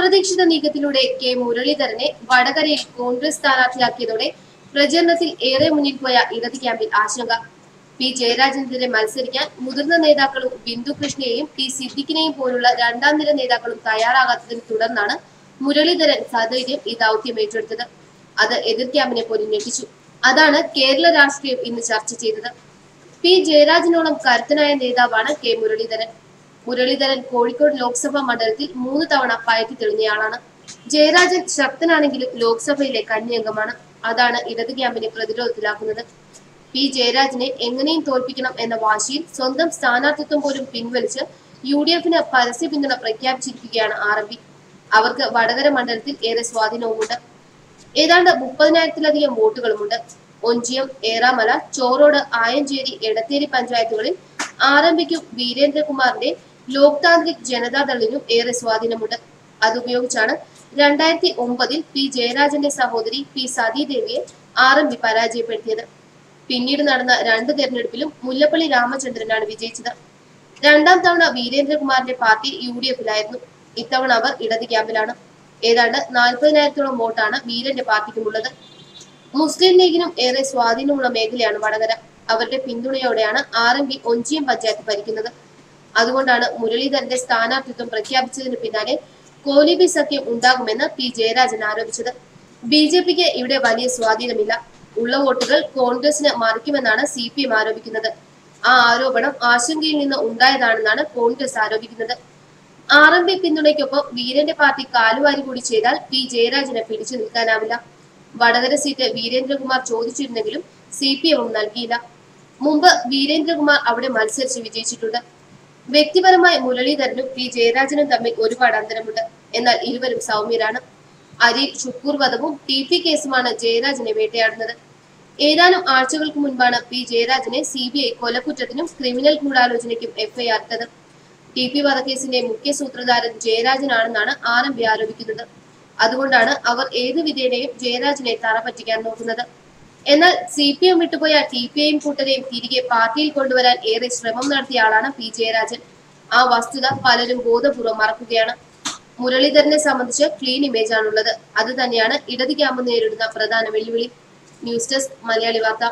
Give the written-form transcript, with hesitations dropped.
അപ്രതീക്ഷിത നീക്കത്തിലൂടെ കെ മുരളീധരനെ വടകരയിൽ കോൺഗ്രസ് സ്ഥാനാർത്ഥിയാക്കിയതോടെ പ്രചരണത്തിൽ ഏറെ മുന്നിൽ പോയ ഇടത് ക്യാമ്പിൽ ആശങ്ക. പി ജയരാജനെതിരെ മത്സരിക്കാൻ മുതിർന്ന നേതാക്കളും ബിന്ദു കൃഷ്ണയെയും ടി സിദ്ദിഖിനെയും പോലുള്ള രണ്ടാം നിര നേതാക്കളും തയ്യാറാകാത്തതിനെ തുടർന്നാണ് മുരളീധരൻ സധൈര്യം ഈ ദൗത്യം ഏറ്റെടുത്തത്. അത് എതിർ ക്യാമ്പിനെ പോലും ഞെട്ടിച്ചു. അതാണ് കേരള രാഷ്ട്രീയം ഇന്ന് ചർച്ച ചെയ്തത്. പി ജയരാജനോളം കരുത്തനായ നേതാവാണ് കെ മുരളീധരൻ. മുരളീധരൻ കോഴിക്കോട് ലോക്സഭാ മണ്ഡലത്തിൽ 3 തവണ പയറ്റി തെളിഞ്ഞയാളാണ്. ജയരാജൻ ശക്തനാണെങ്കിലും ലോക്സഭയിലെ കന്യംഗമാണ്. അതാണ് ഇടത് ക്യാമ്പിനെ പ്രതിരോധത്തിലാക്കുന്നത്. പി ജയരാജനെ എങ്ങനെയും തോൽപ്പിക്കണം എന്ന വാശിയിൽ സ്വന്തം സ്ഥാനാർത്ഥിത്വം പോലും പിൻവലിച്ച് UDF-ന് പരസ്യ പിന്തുണ പ്രഖ്യാപിച്ചിരിക്കുകയാണ് RMP. അവർക്ക് വടകര മണ്ഡലത്തിൽ ഏറെ സ്വാധീനവുമുണ്ട്. ഏതാണ്ട് 30,000-ലധികം വോട്ടുകളുമുണ്ട്. ഒഞ്ചിയം, ഏറാമല, ചോറോട്, ആയഞ്ചേരി, എടത്തേരി പഞ്ചായത്തുകളിൽ RMPക്കും വീരേന്ദ്രകുമാറിന്റെ ലോക് താന്ത്രിക് ജനതാദളിനും ഏറെ സ്വാധീനമുണ്ട്. അതുപയോഗിച്ചാണ് 2009-ൽ പി ജയരാജന്റെ സഹോദരി പി സതീദേവിയെ RMP പരാജയപ്പെടുത്തിയത്. പിന്നീട് നടന്ന 2 തെരഞ്ഞെടുപ്പിലും മുല്ലപ്പള്ളി രാമചന്ദ്രനാണ് വിജയിച്ചത്. രണ്ടാം തവണ വീരേന്ദ്രകുമാറിന്റെ പാർട്ടി UDF-ലായിരുന്നു. ഇത്തവണ അവർ ഇടത് ക്യാമ്പിലാണ്. ഏതാണ്ട് 40,000-ഓളം വോട്ടാണ് വീരന്റെ പാർട്ടിക്കുമുള്ളത്. മുസ്ലിം ലീഗിനും ഏറെ സ്വാധീനമുള്ള മേഖലയാണ് വടകര. അവരുടെ പിന്തുണയോടെയാണ് RMP ഒഞ്ചിയം പഞ്ചായത്ത് ഭരിക്കുന്നത്. അതുകൊണ്ടാണ് മുരളീധരന്റെ സ്ഥാനാർത്ഥിത്വം പ്രഖ്യാപിച്ചതിന് പിന്നാലെ കോലീബി സഖ്യം ഉണ്ടാകുമെന്ന് പി ജയരാജൻ ആരോപിച്ചത്. BJPക്ക് ഇവിടെ വലിയ സ്വാധീനമില്ല. ഉള്ള വോട്ടുകൾ കോൺഗ്രസിന് മറിക്കുമെന്നാണ് CPM ആരോപിക്കുന്നത്. ആ ആരോപണം ആശങ്കയിൽ നിന്ന് ഉണ്ടായതാണെന്നാണ് കോൺഗ്രസ് ആരോപിക്കുന്നത്. RMP പിന്തുണയ്ക്കൊപ്പം വീരന്റെ പാർട്ടി കാലുവാരി കൂടി ചെയ്താൽ പി ജയരാജന് പിടിച്ചു നിൽക്കാനാവില്ല. വടകര സീറ്റ് വീരേന്ദ്രകുമാർ ചോദിച്ചിരുന്നെങ്കിലും CPM നൽകിയില്ല. മുമ്പ് വീരേന്ദ്രകുമാർ അവിടെ മത്സരിച്ച് വിജയിച്ചിട്ടുണ്ട്. വ്യക്തിപരമായി മുരളീധരനും പി ജയരാജനും തമ്മിൽ ഒരുപാട് അന്തരമുണ്ട്. എന്നാൽ ഇരുവരും സൗമ്യരാണ്. അരിയിൽ ഷുക്കൂർ വധവും TP കേസുമാണ് ജയരാജനെ വേട്ടയാടുന്നത്. ഏതാനും ആഴ്ചകൾക്ക് മുൻപാണ് പി ജയരാജനെ CBI കൊലക്കുറ്റത്തിനും ക്രിമിനൽ ഗൂഢാലോചനയ്ക്കും FIR ഇട്ടത്. TP വധക്കേസിന്റെ മുഖ്യ സൂത്രധാരൻ ജയരാജനാണെന്നാണ് RMP ആരോപിക്കുന്നത്. അതുകൊണ്ടാണ് അവർ ഏതു വിധേനയും ജയരാജനെ തറപറ്റിക്കാൻ നോക്കുന്നത്. എന്നാൽ CPM വിട്ടുപോയ TPയും കൂട്ടരെയും തിരികെ പാർട്ടിയിൽ കൊണ്ടുവരാൻ ഏറെ ശ്രമം നടത്തിയ ആളാണ് പി ജയരാജൻ. ആ വസ്തുത പലരും ബോധപൂർവ്വം മറക്കുകയാണ്. മുരളീധരനെ സംബന്ധിച്ച് ക്ലീൻ ഇമേജ് ആണുള്ളത്. അത് തന്നെയാണ് ഇടത് ക്യാമ്പ് നേരിടുന്ന പ്രധാന വെല്ലുവിളി. ന്യൂസ് ഡെസ്ക് മലയാളി വാർത്ത.